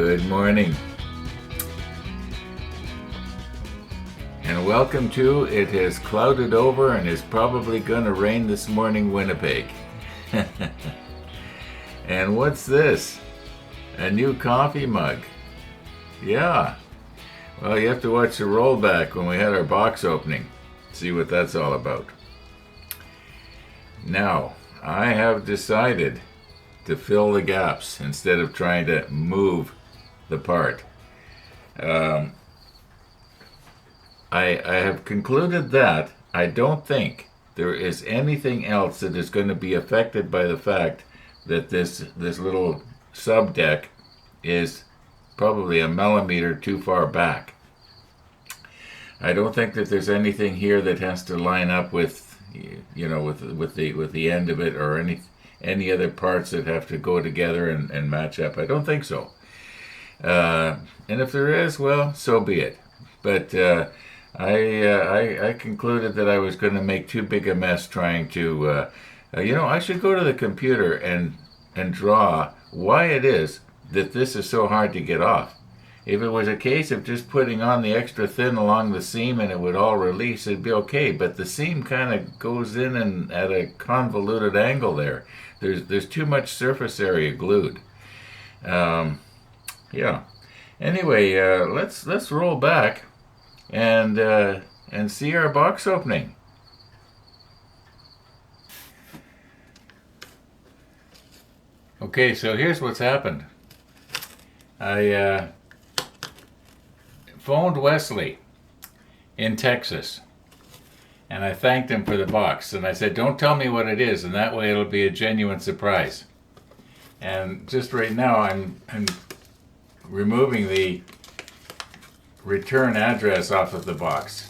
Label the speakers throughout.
Speaker 1: Good morning. And welcome to It Has Clouded Over and Is Probably Gonna Rain This Morning, Winnipeg. And what's this? A new coffee mug. Yeah. Well, you have to watch the rollback when we had our box opening. See what that's all about. Now, I have decided to fill the gaps instead of trying to move the part. I have concluded that I don't think there is anything else that is going to be affected by the fact that this little subdeck is probably a millimeter too far back. I don't think that there's anything here that has to line up with, with the end of it, or any other parts that have to go together and match up. I don't think so. And if there is, well, so be it. But I concluded that I was going to make too big a mess trying to, I should go to the computer and draw why it is that this is so hard to get off. If it was a case of just putting on the extra thin along the seam and it would all release, it'd be okay. But the seam kind of goes in and at a convoluted angle there. There's too much surface area glued. Yeah. Anyway, let's roll back and see our box opening. Okay, so here's what's happened. I phoned Wesley in Texas, and I thanked him for the box. And I said, "Don't tell me what it is, and that way it'll be a genuine surprise." And just right now, I'm removing the return address off of the box.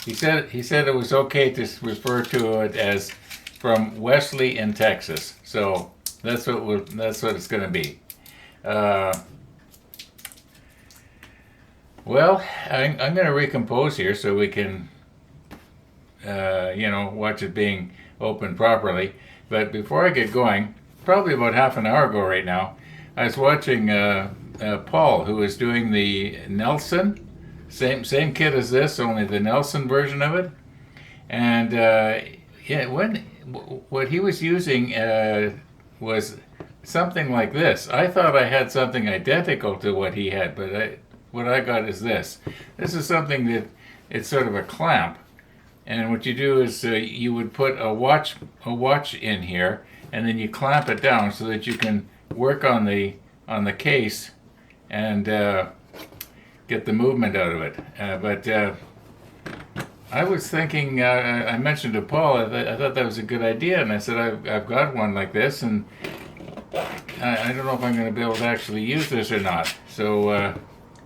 Speaker 1: He said it was okay to refer to it as from Wesley in Texas. So that's what it's going to be. Well, I'm going to recompose here so we can, watch it being opened properly. But before I get going, probably about half an hour ago right now, I was watching Paul, who is doing the Nelson. Same kit as this, only the Nelson version of it. And what he was using was something like this. I thought I had something identical to what he had, but what I got is this. This is something that it's sort of a clamp, and what you do is you would put a watch in here, and then you clamp it down so that you can work on the case and get the movement out of it. But I was thinking, I mentioned to Paul, I thought that was a good idea, and I said I've got one like this, and I don't know if I'm going to be able to actually use this or not. So,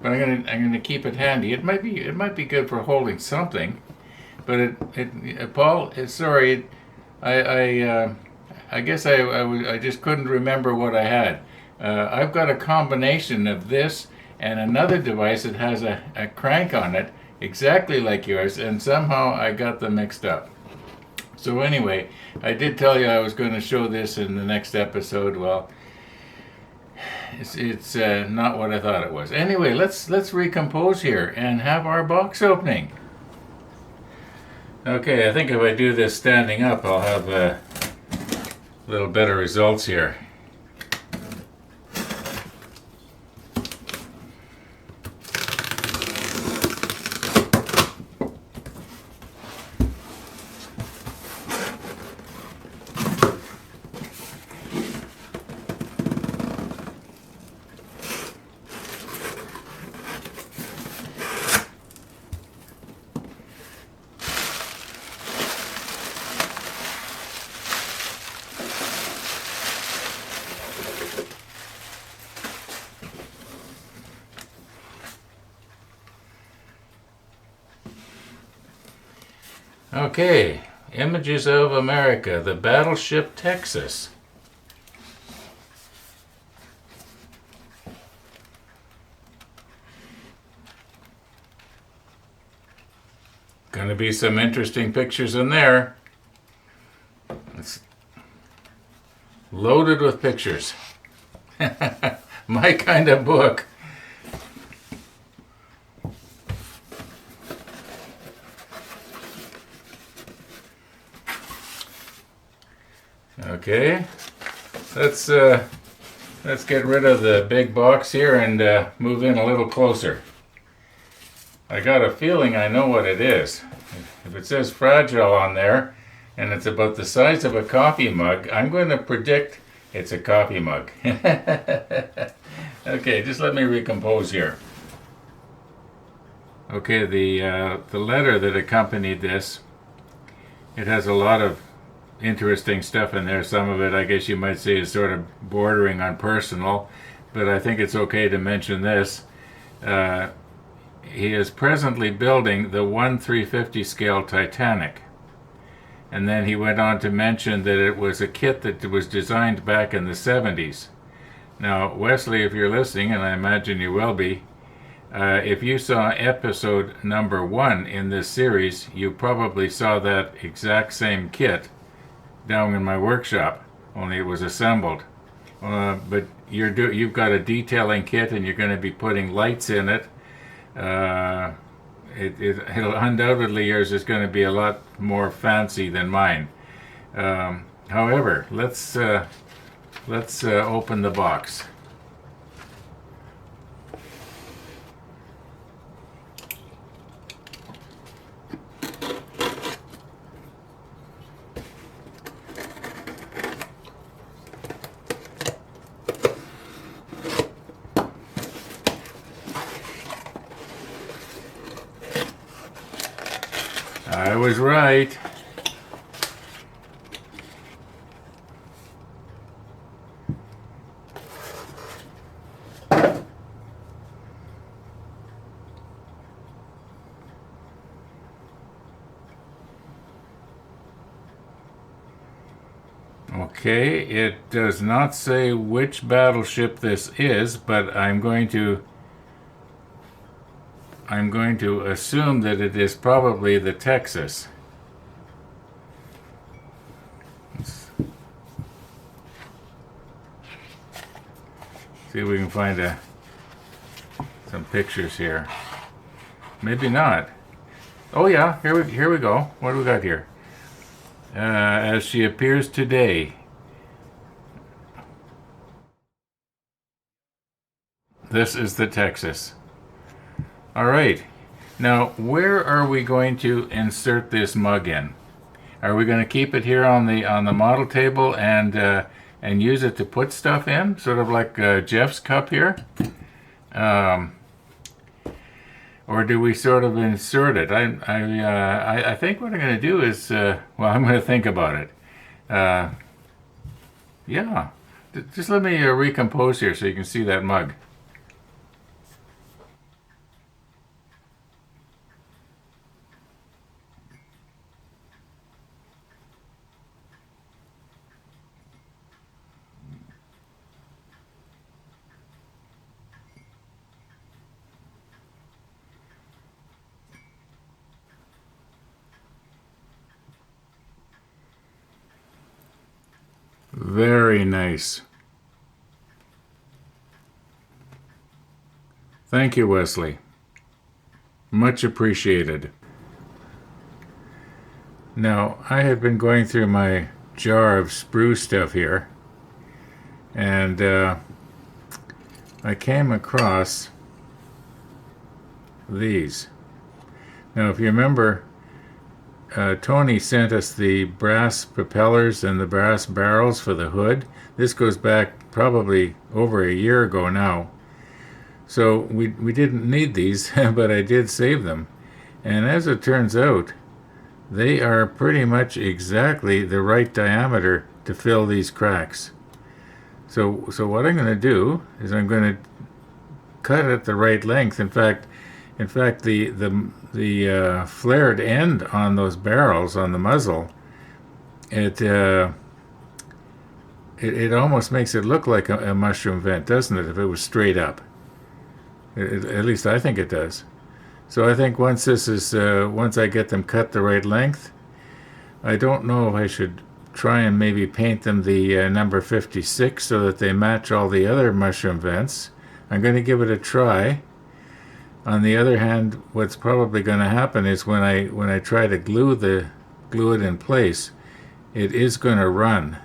Speaker 1: but I'm going to keep it handy. It might be good for holding something, but Paul, sorry, I guess I just couldn't remember what I had. I've got a combination of this and another device that has a crank on it, exactly like yours, and somehow I got them mixed up. So anyway, I did tell you I was going to show this in the next episode. Well, it's not what I thought it was. Anyway, let's recompose here and have our box opening. Okay, I think if I do this standing up, I'll have a little better results here. Okay, Images of America, the battleship Texas. Gonna be some interesting pictures in there. loaded with pictures. My kind of book. Okay, let's get rid of the big box here and move in a little closer. I got a feeling I know what it is. If it says fragile on there, and it's about the size of a coffee mug, I'm going to predict it's a coffee mug. Okay, just let me recompose here. Okay, the letter that accompanied this, it has a lot of interesting stuff in there. Some of it, I guess you might say, is sort of bordering on personal, but I think it's okay to mention this. He is presently building the 1/350 scale Titanic. And then he went on to mention that it was a kit that was designed back in the 70s. Now, Wesley, if you're listening, and I imagine you will be, if you saw episode number 1 in this series, you probably saw that exact same kit down in my workshop, only it was assembled. But you've got a detailing kit, and you're going to be putting lights in it. It'll undoubtedly, yours is going to be a lot more fancy than mine. However, let's open the box. I was right. Okay, it does not say which battleship this is, but I'm going to assume that it is probably the Texas. Let's see if we can find some pictures here. Maybe not. Oh yeah, here we go. What do we got here? As she appears today. This is the Texas. All right. Now, where are we going to insert this mug in? Are we going to keep it here on the model table and use it to put stuff in, sort of like Jeff's cup here? Or do we sort of insert it? I think what I'm going to do is, well, I'm going to think about it. Yeah. Just let me recompose here so you can see that mug. Very nice. Thank you, Wesley. Much appreciated. Now, I have been going through my jar of sprue stuff here, and I came across these. Now, if you remember, Tony sent us the brass propellers and the brass barrels for the hood. This goes back probably over a year ago now. So we didn't need these, but I did save them. And as it turns out, they are pretty much exactly the right diameter to fill these cracks. So what I'm going to do is I'm going to cut at the right length. In fact, the flared end on those barrels on the muzzle, it almost makes it look like a mushroom vent, doesn't it? If it was straight up, at least I think it does. So I think once I get them cut the right length, I don't know if I should try and maybe paint them the number 56 so that they match all the other mushroom vents. I'm going to give it a try. On the other hand, what's probably going to happen is when I try to glue it in place, it is going to run.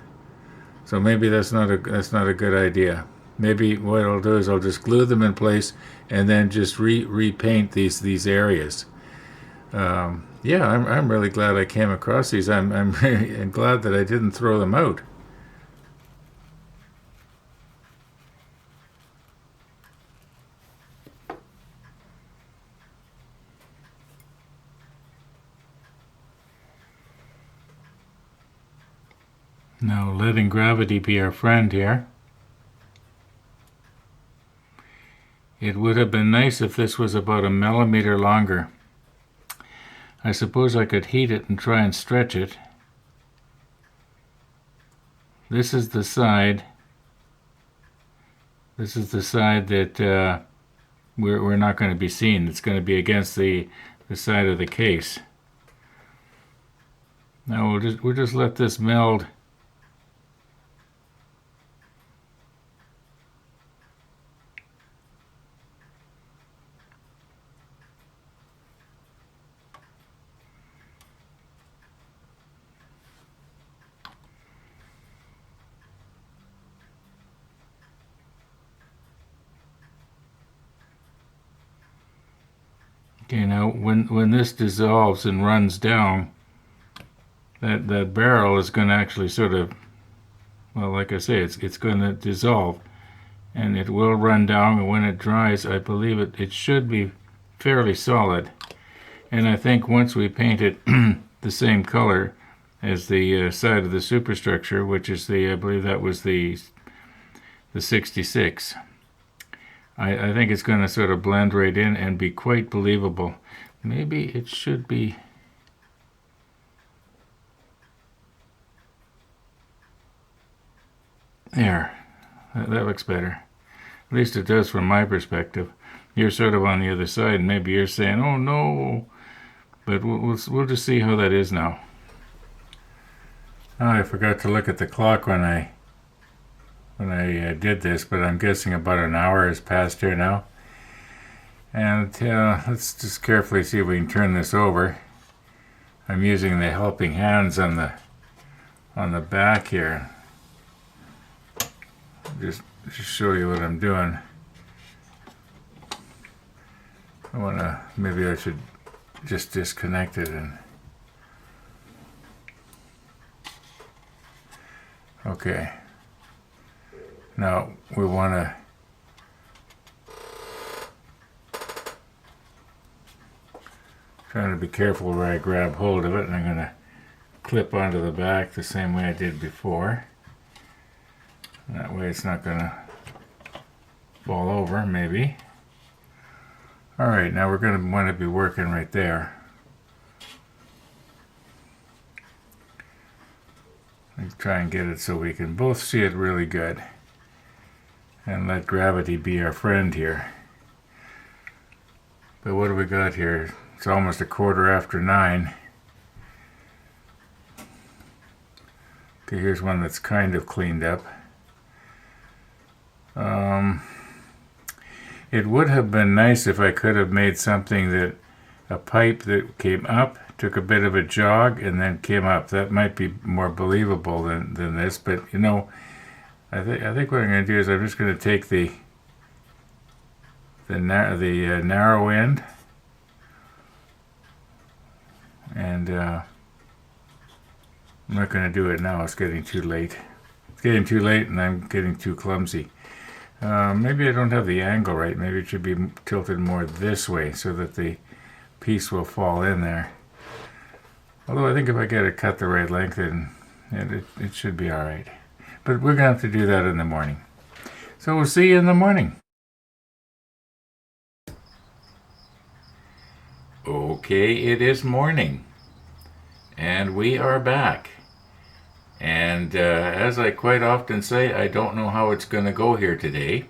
Speaker 1: So maybe that's not a good idea. Maybe what I'll do is I'll just glue them in place and then just repaint these areas. Yeah, I'm really glad I came across these. I'm really glad that I didn't throw them out. Now letting gravity be our friend here. It would have been nice if this was about a millimeter longer. I suppose I could heat it and try and stretch it. This is the side. This is the side that we're not going to be seeing. It's going to be against the side of the case. Now we'll just let this meld. Okay, now when this dissolves and runs down, that barrel is going to actually sort of, well, like I say, it's going to dissolve, and it will run down, and when it dries, I believe it should be fairly solid. And I think once we paint it the same color as the side of the superstructure, which is I believe that was the 66. I think it's going to sort of blend right in and be quite believable. Maybe it should be. There. That looks better. At least it does from my perspective. You're sort of on the other side, and maybe you're saying, oh no. But we'll just see how that is now. Oh, I forgot to look at the clock when I did this, but I'm guessing about an hour has passed here now. And let's just carefully see if we can turn this over. I'm using the helping hands on the back here. Just show you what I'm doing. Maybe I should just disconnect it and. Okay. Now we want to trying to be careful where I grab hold of it, and I'm going to clip onto the back the same way I did before. That way it's not going to fall over, maybe. Alright, now we're going to want to be working right there. Let's try and get it so we can both see it really good. And let gravity be our friend here. But what do we got here? It's almost 9:15. Okay, here's one that's kind of cleaned up. It would have been nice if I could have made something that a pipe that came up, took a bit of a jog, and then came up. That might be more believable than this, but you know, I think what I'm going to do is I'm just going to take the narrow end, and I'm not going to do it now. It's getting too late. It's getting too late, and I'm getting too clumsy. Maybe I don't have the angle right. Maybe it should be tilted more this way so that the piece will fall in there. Although I think if I get it cut the right length, it should be all right. But we're going to have to do that in the morning. So we'll see you in the morning. Okay, it is morning. And we are back. And as I quite often say, I don't know how it's going to go here today.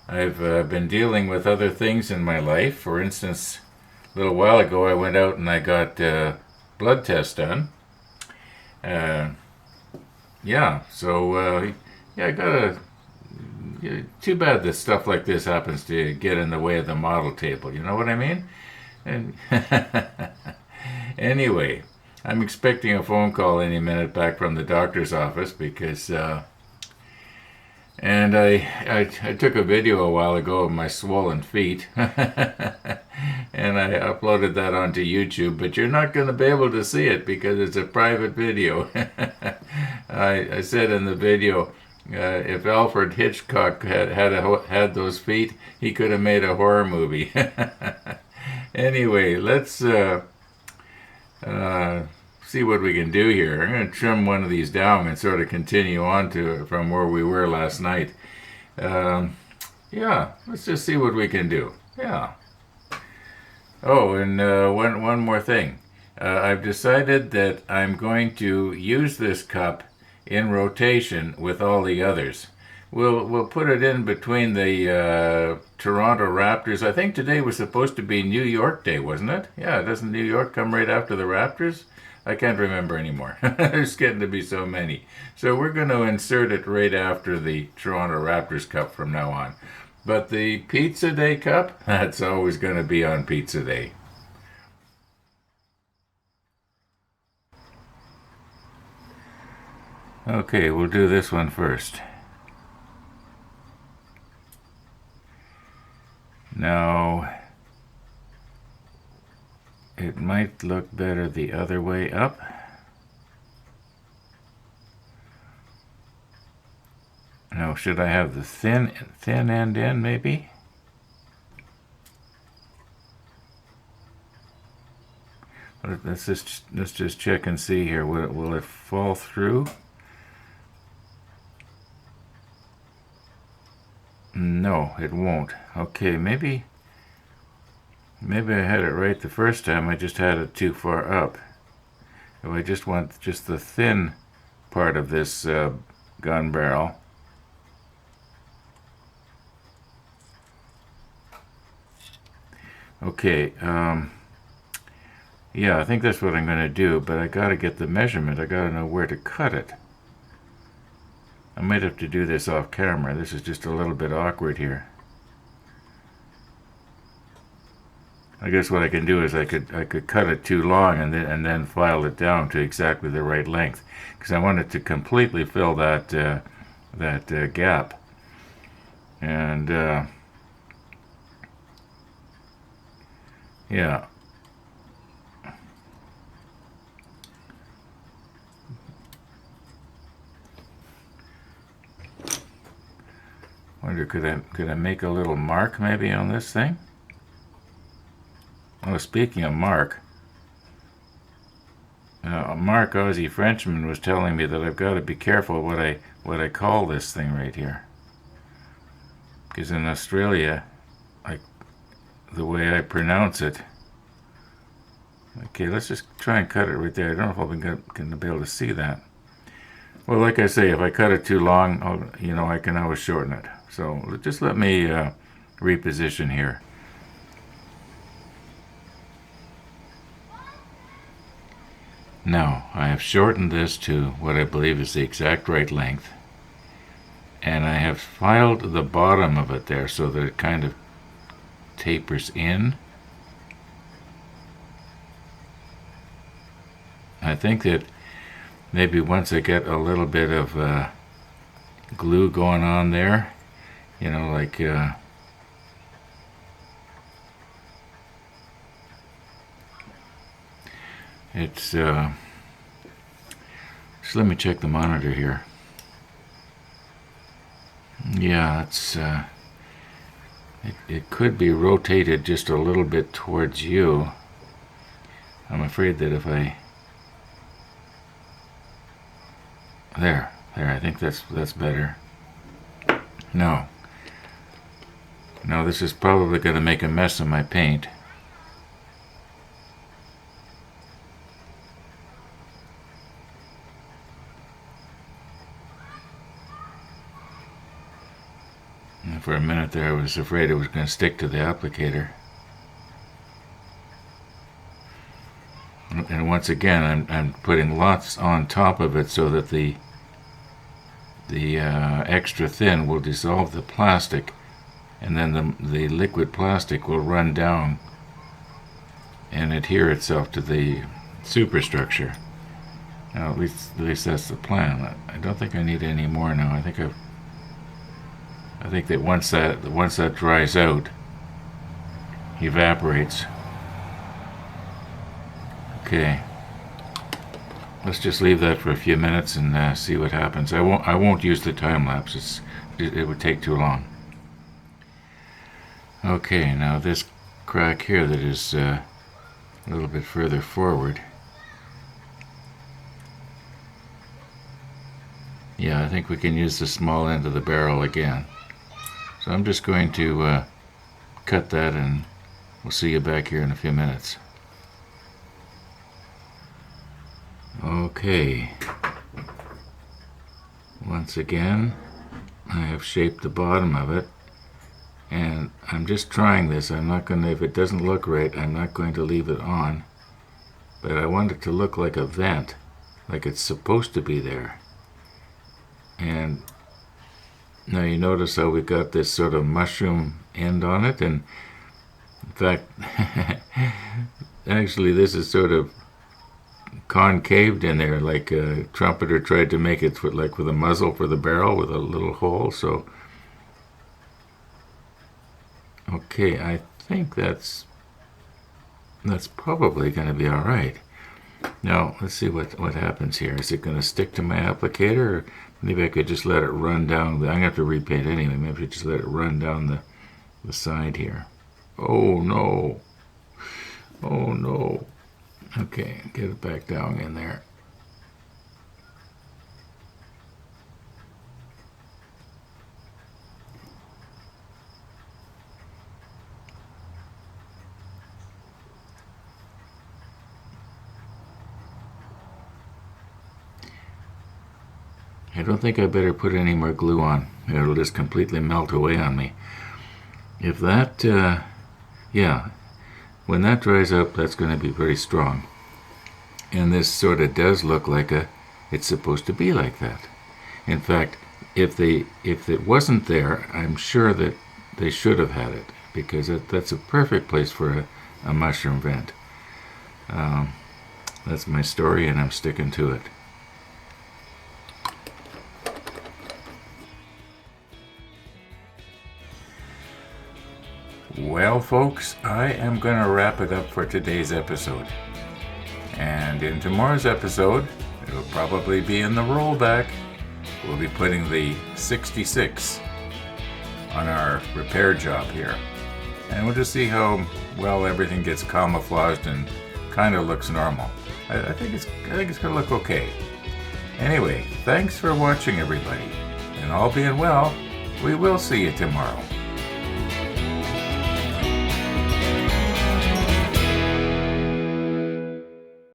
Speaker 1: I've been dealing with other things in my life. For instance, a little while ago I went out and I got blood test done. yeah, so yeah, I gotta. Yeah, too bad that stuff like this happens to get in the way of the model table. You know what I mean? And anyway, I'm expecting a phone call any minute back from the doctor's office because, and I took a video a while ago of my swollen feet, and I uploaded that onto YouTube. But you're not going to be able to see it because it's a private video. I said in the video, if Alfred Hitchcock had those feet, he could have made a horror movie. Anyway, let's uh, see what we can do here. I'm going to trim one of these down and sort of continue on to from where we were last night. Um, yeah, let's just see what we can do. Yeah. Oh, and one more thing. I've decided that I'm going to use this cup in rotation with all the others. We'll put it in between the Toronto Raptors. I think today was supposed to be New York Day, wasn't it? Yeah, doesn't New York come right after the Raptors? I can't remember anymore. There's getting to be so many. So we're going to insert it right after the Toronto Raptors Cup from now on. But the Pizza Day Cup, that's always going to be on Pizza Day. Okay, we'll do this one first. Now, it might look better the other way up. Now, should I have the thin end in, maybe? Let's just check and see here. Will it fall through? No, it won't. Okay, maybe I had it right the first time. I just had it too far up. So I just want just the thin part of this gun barrel. Okay, yeah, I think that's what I'm going to do, but I got to get the measurement. I got to know where to cut it. I might have to do this off camera. This is just a little bit awkward here. I guess what I can do is I could cut it too long and then file it down to exactly the right length, because I want it to completely fill that gap. And yeah. Wonder, could I make a little mark maybe on this thing? Oh, speaking of mark, Mark Aussie Frenchman was telling me that I've got to be careful what I call this thing right here, because in Australia, like the way I pronounce it. Okay, let's just try and cut it right there. I don't know if I'll be going to be able to see that. Well, like I say, if I cut it too long, I can always shorten it. So just let me reposition here. Now, I have shortened this to what I believe is the exact right length. And I have filed the bottom of it there so that it kind of tapers in. I think that maybe once I get a little bit of glue going on there, like it's just let me check the monitor here. Yeah, it could be rotated just a little bit towards you. I'm afraid that if I there, I think that's better. No, this is probably going to make a mess of my paint. And for a minute there, I was afraid it was going to stick to the applicator. And once again, I'm putting lots on top of it so that the the extra thin will dissolve the plastic, and then the liquid plastic will run down and adhere itself to the superstructure. Now, at least that's the plan. I don't think I need any more now. I think that once that dries out, evaporates. Okay. Let's just leave that for a few minutes and see what happens. I won't use the time lapse. It would take too long. Okay, now this crack here that is a little bit further forward. Yeah, I think we can use the small end of the barrel again. So I'm just going to cut that, and we'll see you back here in a few minutes. Okay. Once again, I have shaped the bottom of it, and I'm just trying this. I'm not going to, if it doesn't look right, I'm not going to leave it on. But I want it to look like a vent, like it's supposed to be there. And now you notice how we got this sort of mushroom end on it, and in fact, actually this is sort of concaved in there, like a Trumpeter tried to make it with a muzzle for the barrel with a little hole. So, okay, I think that's probably going to be all right. Now, let's see what happens here. Is it going to stick to my applicator, or maybe I could just let it run down? I'm going to have to repaint anyway. Maybe I just let it run down the side here. Oh, no. Oh, no. Okay, get it back down in there. I don't think I better put any more glue on. It'll just completely melt away on me. If that, yeah, when that dries up, that's going to be very strong. And this sort of does look like it's supposed to be like that. In fact, if it wasn't there, I'm sure that they should have had it, because that's a perfect place for a mushroom vent. That's my story, and I'm sticking to it. Well, folks, I am going to wrap it up for today's episode. And in tomorrow's episode, it'll probably be in the rollback. We'll be putting the 66 on our repair job here. And we'll just see how well everything gets camouflaged and kind of looks normal. I think it's going to look okay. Anyway, thanks for watching, everybody. And all being well, we will see you tomorrow.